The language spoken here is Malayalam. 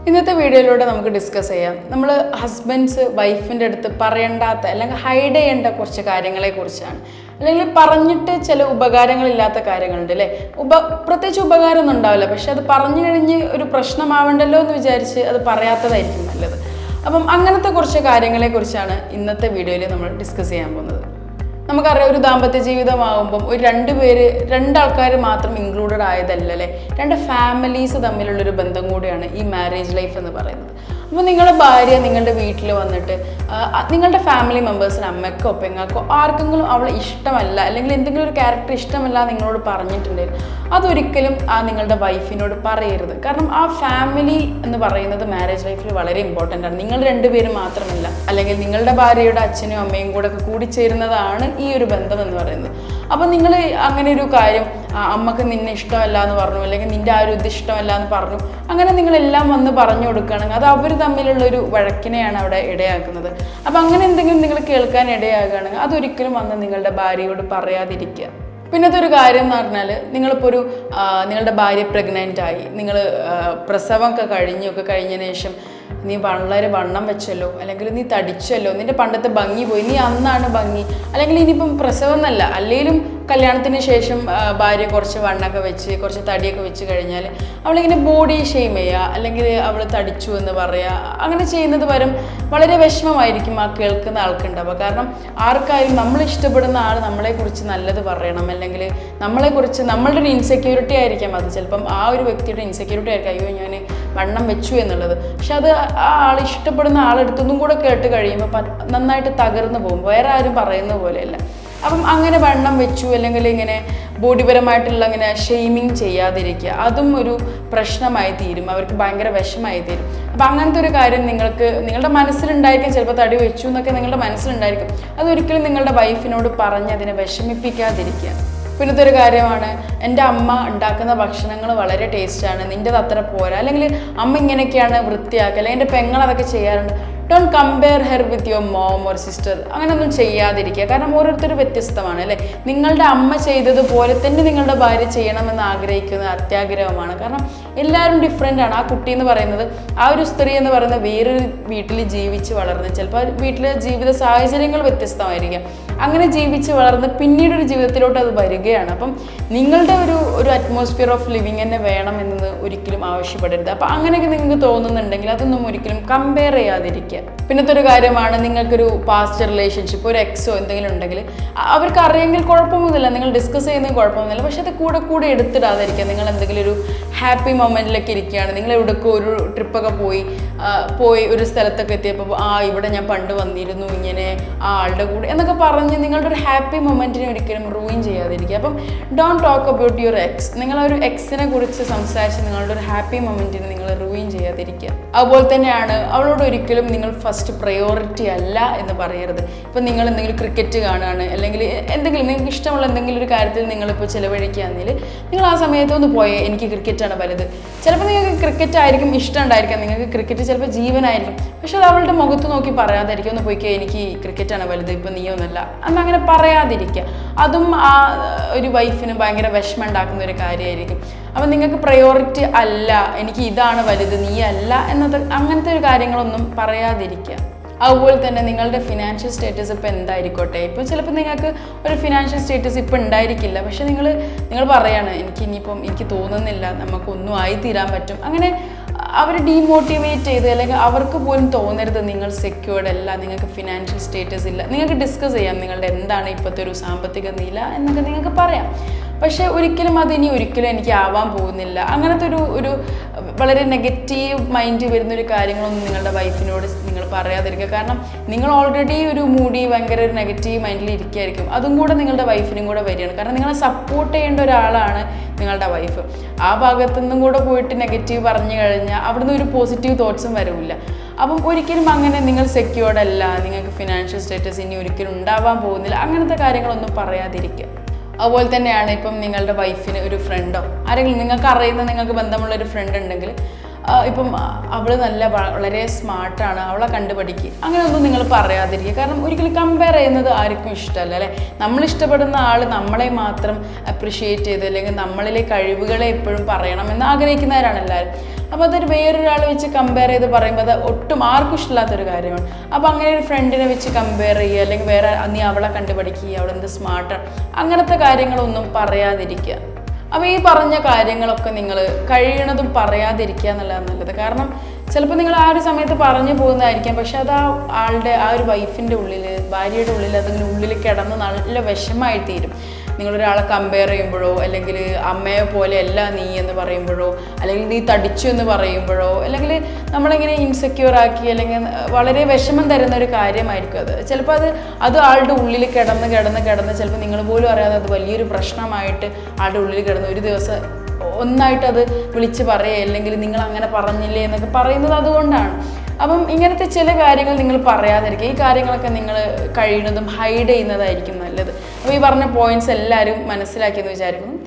ഇന്നത്തെ വീഡിയോയിലൂടെ നമുക്ക് ഡിസ്കസ് ചെയ്യാം. നമ്മൾ ഹസ്ബൻഡ്സ് വൈഫിൻ്റെ അടുത്ത് പറയേണ്ടാത്ത അല്ലെങ്കിൽ ഹൈഡ് ചെയ്യേണ്ട കുറച്ച് കാര്യങ്ങളെക്കുറിച്ചാണ്. അല്ലെങ്കിൽ പറഞ്ഞിട്ട് ചില ഉപകാരങ്ങളില്ലാത്ത കാര്യങ്ങളുണ്ട് അല്ലേ. പ്രത്യേകിച്ച് ഉപകാരമൊന്നും ഉണ്ടാവില്ല, പക്ഷെ അത് പറഞ്ഞു കഴിഞ്ഞ് ഒരു പ്രശ്നമാവണ്ടല്ലോ എന്ന് വിചാരിച്ച് അത് പറയാത്തതായിരിക്കും നല്ലത്. അപ്പം അങ്ങനത്തെ കുറച്ച് കാര്യങ്ങളെക്കുറിച്ചാണ് ഇന്നത്തെ വീഡിയോയിൽ നമ്മൾ ഡിസ്കസ് ചെയ്യാൻ പോകുന്നത്. നമുക്കറിയാം, ഒരു ദാമ്പത്യ ജീവിതമാകുമ്പം ഒരു രണ്ടാൾക്കാർ മാത്രം ഇൻക്ലൂഡഡ് ആയതല്ല അല്ലേ, രണ്ട് ഫാമിലീസ് തമ്മിലുള്ളൊരു ബന്ധം കൂടിയാണ് ഈ മാരേജ് ലൈഫ് എന്ന് പറയുന്നത്. അപ്പോൾ നിങ്ങളുടെ ഭാര്യ നിങ്ങളുടെ വീട്ടിൽ വന്നിട്ട് നിങ്ങളുടെ ഫാമിലി മെമ്പേഴ്സിന് അമ്മയ്ക്കോ പെങ്ങൾക്കോ ആർക്കെങ്കിലും അവളെ ഇഷ്ടമല്ല അല്ലെങ്കിൽ എന്തെങ്കിലും ഒരു ക്യാരക്ടർ ഇഷ്ടമല്ല നിങ്ങളോട് പറഞ്ഞിട്ടുണ്ടെങ്കിൽ അതൊരിക്കലും നിങ്ങളുടെ വൈഫിനോട് പറയരുത്. കാരണം ആ ഫാമിലി എന്ന് പറയുന്നത് മാരേജ് ലൈഫിൽ വളരെ ഇമ്പോർട്ടൻ്റ് ആണ്. നിങ്ങൾ രണ്ടുപേരും മാത്രമല്ല, അല്ലെങ്കിൽ നിങ്ങളുടെ ഭാര്യയുടെ അച്ഛനും അമ്മയും കൂടെ ഒക്കെ കൂടിച്ചേരുന്നതാണ് ഈ ഒരു ബന്ധം എന്ന് പറയുന്നത്. അപ്പം നിങ്ങൾ അങ്ങനെ ഒരു കാര്യം, അമ്മക്ക് നിന്നെ ഇഷ്ടമല്ല എന്ന് പറഞ്ഞു, അല്ലെങ്കിൽ നിൻ്റെ ആ ഒരു ഇത് ഇഷ്ടമല്ല എന്ന് പറഞ്ഞു, അങ്ങനെ നിങ്ങളെല്ലാം വന്ന് പറഞ്ഞു കൊടുക്കുകയാണെങ്കിൽ അത് അവർ തമ്മിലുള്ളൊരു വഴക്കിനെയാണ് അവിടെ ഇടയാക്കുന്നത്. അപ്പം അങ്ങനെ എന്തെങ്കിലും നിങ്ങൾ കേൾക്കാൻ ഇടയാകുകയാണെങ്കിൽ അതൊരിക്കലും വന്ന് നിങ്ങളുടെ ഭാര്യയോട് പറയാതിരിക്കുക. പിന്നത്തെ ഒരു കാര്യം എന്ന് പറഞ്ഞാൽ, നിങ്ങളിപ്പോൾ നിങ്ങളുടെ ഭാര്യ പ്രഗ്നൻ്റ് ആയി, നിങ്ങൾ പ്രസവമൊക്കെ കഴിഞ്ഞതിന് ശേഷം നീ വളരെ വണ്ണം വെച്ചല്ലോ, അല്ലെങ്കിൽ നീ തടിച്ചല്ലോ, നിൻ്റെ പണ്ടത്തെ ഭംഗി പോയി, നീ അന്നാണ് ഭംഗി, അല്ലെങ്കിൽ ഇനിയിപ്പം പ്രസവം എന്നല്ല അല്ലെങ്കിലും കല്യാണത്തിന് ശേഷം ഭാര്യ കുറച്ച് വണ്ണമൊക്കെ വെച്ച് കുറച്ച് തടിയൊക്കെ വെച്ച് കഴിഞ്ഞാൽ അവളിങ്ങനെ ബോഡി ഷെയിം ചെയ്യുക, അല്ലെങ്കിൽ അവൾ തടിച്ചു എന്ന് പറയുക, അങ്ങനെ ചെയ്യുന്നത് പരം വളരെ വിഷമമായിരിക്കും ആ കേൾക്കുന്ന ആൾക്കുണ്ടാവുക. കാരണം ആർക്കായാലും നമ്മൾ ഇഷ്ടപ്പെടുന്ന ആൾ നമ്മളെക്കുറിച്ച് നല്ലത് പറയണം, അല്ലെങ്കിൽ നമ്മളെക്കുറിച്ച് നമ്മളുടെ ഒരു ഇൻസെക്യൂരിറ്റി ആയിരിക്കാം അത്, ചിലപ്പം ആ ഒരു വ്യക്തിയുടെ ഇൻസെക്യൂരിറ്റി ആയിരിക്കും അയ്യോ ഞാൻ വണ്ണം വെച്ചു എന്നുള്ളത്. പക്ഷെ അത് ആ ആൾ ഇഷ്ടപ്പെടുന്ന ആളെടുത്തൊന്നും കൂടെ കേട്ട് കഴിയുമ്പോൾ നന്നായിട്ട് തകർന്നു പോകും, വേറെ ആരും പറയുന്ന പോലെയല്ല. അപ്പം അങ്ങനെ വണ്ണം വെച്ചു അല്ലെങ്കിൽ ഇങ്ങനെ ബോഡിപരമായിട്ടുള്ള ഇങ്ങനെ ഷെയ്മിങ് ചെയ്യാതിരിക്കുക, അതും ഒരു പ്രശ്നമായി തീരും, അവർക്ക് ഭയങ്കര വിഷമായി തീരും. അപ്പം അങ്ങനത്തെ ഒരു കാര്യം നിങ്ങളുടെ മനസ്സിലുണ്ടായിരിക്കും, ചിലപ്പോൾ തടി വെച്ചു എന്നൊക്കെ നിങ്ങളുടെ മനസ്സിലുണ്ടായിരിക്കും, അതൊരിക്കലും നിങ്ങളുടെ വൈഫിനോട് പറഞ്ഞ് അതിനെ വിഷമിപ്പിക്കാതിരിക്കുക. പിന്നത്തെ ഒരു കാര്യമാണ്, എൻ്റെ അമ്മ ഉണ്ടാക്കുന്ന ഭക്ഷണങ്ങൾ വളരെ ടേസ്റ്റാണ്, നിൻ്റെത് അത്ര പോരാ, അല്ലെങ്കിൽ അമ്മ ഇങ്ങനെയൊക്കെയാണ് വൃത്തിയാക്കുക, അല്ലെങ്കിൽ എൻ്റെ പെങ്ങൾ അതൊക്കെ ചെയ്യാറുണ്ട്. Don't compare her with your mom or sister. അങ്ങനെയൊന്നും ചെയ്യാതിരിക്കുക. കാരണം ഓരോരുത്തർ വ്യത്യസ്തമാണ് അല്ലേ. നിങ്ങളുടെ അമ്മ ചെയ്തതുപോലെ തന്നെ നിങ്ങളുടെ ഭാര്യ ചെയ്യണമെന്ന് ആഗ്രഹിക്കുന്നത് അത്യാഗ്രഹമാണ്. കാരണം എല്ലാവരും ഡിഫറെൻ്റ് ആണ്. ആ കുട്ടി എന്ന് പറയുന്നത്, ആ ഒരു സ്ത്രീ എന്ന് പറയുന്നത് വേറൊരു വീട്ടിൽ ജീവിച്ച് വളർന്ന്, ചിലപ്പോൾ വീട്ടിലെ ജീവിത സാഹചര്യങ്ങൾ വ്യത്യസ്തമായിരിക്കാം, അങ്ങനെ ജീവിച്ച് വളർന്ന് പിന്നീടൊരു ജീവിതത്തിലോട്ട് അത് വരികയാണ്. അപ്പം നിങ്ങളുടെ ഒരു അറ്റ്മോസ്ഫിയർ ഓഫ് ലിവിങ് തന്നെ വേണമെന്നത് ഒരിക്കലും ആവശ്യപ്പെടരുത്. അപ്പം അങ്ങനെയൊക്കെ നിങ്ങൾക്ക് തോന്നുന്നുണ്ടെങ്കിൽ അതൊന്നും ഒരിക്കലും കമ്പയർ ചെയ്യാതിരിക്കുക. പിന്നത്തെ ഒരു കാര്യമാണ്, നിങ്ങൾക്കൊരു പാസ്റ്റ് റിലേഷൻഷിപ്പ്, ഒരു എക്സോ എന്തെങ്കിലും ഉണ്ടെങ്കിൽ അവർക്ക് അറിയെങ്കിൽ കുഴപ്പമൊന്നുമില്ല, നിങ്ങൾ ഡിസ്കസ് ചെയ്യുന്നതിന് കുഴപ്പമൊന്നുമില്ല, പക്ഷെ അത് കൂടെ എടുത്തിടാതിരിക്കുക. നിങ്ങൾ എന്തെങ്കിലും ഒരു ഹാപ്പി മൊമെൻറ്റിലൊക്കെ ഇരിക്കുകയാണ്, നിങ്ങൾ എവിടെയൊക്കെ ഒരു ട്രിപ്പൊക്കെ പോയി ഒരു സ്ഥലത്തൊക്കെ എത്തിയപ്പോൾ ഇവിടെ ഞാൻ പണ്ട് വന്നിരുന്നു ഇങ്ങനെ ആ ആളുടെ കൂടെ എന്നൊക്കെ പറഞ്ഞ് നിങ്ങളുടെ ഒരു ഹാപ്പി മൊമെൻറ്റിനെ ഒരിക്കലും റൂയിൻ ചെയ്യാതിരിക്കുക. അപ്പം don't talk about your X. നിങ്ങളൊരു എക്സിനെ കുറിച്ച് സംസാരിച്ച് നിങ്ങളുടെ ഒരു ഹാപ്പി മൊമെൻറ്റിനെ നിങ്ങൾ റൂയിൻ ചെയ്യാതിരിക്കുക. അതുപോലെ തന്നെയാണ്, അവളോട് ഒരിക്കലും നിങ്ങൾ ഫസ്റ്റ് പ്രയോറിറ്റി അല്ല എന്ന് പറയരുത്. ഇപ്പം നിങ്ങൾ എന്തെങ്കിലും ക്രിക്കറ്റ് കാണുകയാണ്, അല്ലെങ്കിൽ എന്തെങ്കിലും നിങ്ങൾക്ക് ഇഷ്ടമുള്ള എന്തെങ്കിലും ഒരു കാര്യത്തിൽ നിങ്ങളിപ്പോൾ ചിലവഴിക്കുകയാണെങ്കിൽ നിങ്ങൾ ആ സമയത്തൊന്ന് പോയേ, എനിക്ക് ക്രിക്കറ്റാണ് വലുത്. ചിലപ്പോൾ നിങ്ങൾക്ക് ക്രിക്കറ്റ് ആയിരിക്കും ഇഷ്ടം ഉണ്ടായിരിക്കാം, നിങ്ങൾക്ക് ക്രിക്കറ്റ് ചിലപ്പോൾ ജീവനായിരിക്കും, പക്ഷെ അത് അവളുടെ മുഖത്ത് നോക്കി പറയാതിരിക്കും, ഒന്ന് പോയിക്കോ എനിക്ക് ക്രിക്കറ്റാണ് വലുത്, ഇപ്പം നീയൊന്നല്ല എന്നങ്ങനെ പറയാതിരിക്കുക. അതും ആ ഒരു വൈഫിന് ഭയങ്കര വിഷമം ഉണ്ടാക്കുന്ന ഒരു കാര്യമായിരിക്കും. അപ്പം നിങ്ങൾക്ക് പ്രയോറിറ്റി അല്ല, എനിക്ക് ഇതാണ് വലുത് നീ അല്ല അങ്ങനത്തെ ഒരു കാര്യങ്ങളൊന്നും പറയാതിരിക്കുക. അതുപോലെ തന്നെ നിങ്ങളുടെ ഫിനാൻഷ്യൽ സ്റ്റേറ്റസ് ഇപ്പോൾ എന്തായിരിക്കോട്ടെ, ഇപ്പോൾ ചിലപ്പോൾ നിങ്ങൾക്ക് ഒരു ഫിനാൻഷ്യൽ സ്റ്റേറ്റസ് ഇപ്പോൾ ഉണ്ടായിരിക്കില്ല, പക്ഷെ നിങ്ങൾ പറയാണ് എനിക്ക് തോന്നുന്നില്ല നമുക്കൊന്നും ആയി തീരാൻ പറ്റും, അങ്ങനെ അവർ ഡീമോട്ടിവേറ്റ് ചെയ്ത്, അല്ലെങ്കിൽ അവർക്ക് പോലും തോന്നരുത് നിങ്ങൾ സെക്യൂർഡ് അല്ല, നിങ്ങൾക്ക് ഫിനാൻഷ്യൽ സ്റ്റേറ്റസ് ഇല്ല. നിങ്ങൾക്ക് ഡിസ്കസ് ചെയ്യാം നിങ്ങളുടെ എന്താണ് ഇപ്പോഴത്തെ ഒരു സാമ്പത്തിക നില എന്നൊക്കെ നിങ്ങൾക്ക് പറയാം, പക്ഷേ ഒരിക്കലും ഒരിക്കലും എനിക്ക് ആവാൻ പോകുന്നില്ല, അങ്ങനത്തെ ഒരു വളരെ നെഗറ്റീവ് മൈൻഡ് വരുന്നൊരു കാര്യങ്ങളൊന്നും നിങ്ങളുടെ വൈഫിനോട് നിങ്ങൾ പറയാതിരിക്കുക. കാരണം നിങ്ങൾ ഓൾറെഡി ഒരു ഭയങ്കര ഒരു നെഗറ്റീവ് മൈൻഡിൽ ഇരിക്കുകയായിരിക്കും, അതും കൂടെ നിങ്ങളുടെ വൈഫിനും കൂടെ വരികയാണ്. കാരണം നിങ്ങളെ സപ്പോർട്ട് ചെയ്യേണ്ട ഒരാളാണ് നിങ്ങളുടെ വൈഫ്. ആ ഭാഗത്തുനിന്നും കൂടെ പോയിട്ട് നെഗറ്റീവ് പറഞ്ഞു കഴിഞ്ഞാൽ അവിടുന്ന് ഒരു പോസിറ്റീവ് തോട്ട്സും വരില്ല. അപ്പം ഒരിക്കലും അങ്ങനെ നിങ്ങൾ സെക്യൂർഡ് അല്ല, നിങ്ങൾക്ക് ഫിനാൻഷ്യൽ സ്റ്റേറ്റസ് ഇനി ഒരിക്കലും ഉണ്ടാവാൻ പോകുന്നില്ല, അങ്ങനത്തെ കാര്യങ്ങളൊന്നും പറയാതിരിക്കുക. അതുപോലെ തന്നെയാണ്, ഇപ്പം നിങ്ങളുടെ വൈഫിന് ഒരു ഫ്രണ്ടോ ആരെങ്കിലും നിങ്ങൾക്ക് അറിയുന്ന നിങ്ങൾക്ക് ബന്ധമുള്ളൊരു ഫ്രണ്ട് ഉണ്ടെങ്കിൽ ഇപ്പം അവൾ വളരെ സ്മാർട്ടാണ്, അവളെ കണ്ടുപഠിക്കുക, അങ്ങനെയൊന്നും നിങ്ങൾ പറയാതിരിക്കുക. കാരണം ഒരിക്കലും കമ്പയർ ചെയ്യുന്നത് ആർക്കും ഇഷ്ടമല്ല അല്ലേ. നമ്മൾ ഇഷ്ടപ്പെടുന്ന ആൾ നമ്മളെ മാത്രം അപ്രിഷ്യേറ്റ് ചെയ്ത് അല്ലെങ്കിൽ നമ്മളിലെ കഴിവുകളെ എപ്പോഴും പറയണമെന്ന് ആഗ്രഹിക്കുന്നവരാണ് എല്ലാവരും. അപ്പോൾ അതൊരു വേറൊരാൾ വെച്ച് കമ്പയർ ചെയ്ത് പറയുമ്പോൾ അത് ഒട്ടും ആർക്കും ഇഷ്ടമില്ലാത്തൊരു കാര്യമാണ്. അപ്പോൾ അങ്ങനെ ഒരു ഫ്രണ്ടിനെ വെച്ച് കമ്പയർ ചെയ്യുക, അല്ലെങ്കിൽ വേറെ നീ അവളെ കണ്ടുപഠിക്കുക, അവളെന്ത് സ്മാർട്ടാണ്, അങ്ങനത്തെ കാര്യങ്ങളൊന്നും പറയാതിരിക്കുക. അപ്പോൾ ഈ പറഞ്ഞ കാര്യങ്ങളൊക്കെ നിങ്ങൾ കഴിയണതും പറയാതിരിക്കുക എന്നുള്ളതാണ് നല്ലത്. കാരണം ചിലപ്പോൾ നിങ്ങൾ ആ ഒരു സമയത്ത് പറഞ്ഞു പോകുന്നതായിരിക്കാം, പക്ഷെ അത് ആ ആളുടെ ആ ഒരു വൈഫിൻ്റെ ഉള്ളിൽ, ഭാര്യയുടെ ഉള്ളിൽ അതിങ്ങനെ ഉള്ളിൽ കിടന്ന് നല്ല വിഷമായി തീരും. നിങ്ങളൊരാളെ കമ്പയർ ചെയ്യുമ്പോഴോ, അല്ലെങ്കിൽ അമ്മയെ പോലെ അല്ല നീ എന്ന് പറയുമ്പോഴോ, അല്ലെങ്കിൽ നീ തടിച്ചു എന്ന് പറയുമ്പോഴോ, അല്ലെങ്കിൽ നമ്മളിങ്ങനെ ഇൻസെക്യൂർ ആക്കി അല്ലെങ്കിൽ വളരെ വിഷമം തരുന്ന ഒരു കാര്യമായിരിക്കും അത്. ചിലപ്പോൾ അത് ആളുടെ ഉള്ളിൽ കിടന്ന് ചിലപ്പോൾ നിങ്ങൾ പോലും അറിയാതെ അത് വലിയൊരു പ്രശ്നമായിട്ട് ആളുടെ ഉള്ളിൽ കിടന്ന് ഒരു ദിവസം ഒന്നായിട്ടത് വിളിച്ച് പറയുക, അല്ലെങ്കിൽ നിങ്ങൾ അങ്ങനെ പറഞ്ഞില്ലേ എന്നൊക്കെ പറയുന്നത് അതുകൊണ്ടാണ്. അപ്പം ഇങ്ങനത്തെ ചില കാര്യങ്ങൾ നിങ്ങൾ പറയാതിരിക്കുക. ഈ കാര്യങ്ങളൊക്കെ നിങ്ങൾ കഴിയുന്നതും ഹൈഡ് ചെയ്യുന്നതായിരിക്കും നല്ലത്. അപ്പോൾ ഈ പറഞ്ഞ പോയിന്റ്സ് എല്ലാവരും മനസ്സിലാക്കിയെന്ന് വിചാരിക്കുന്നു.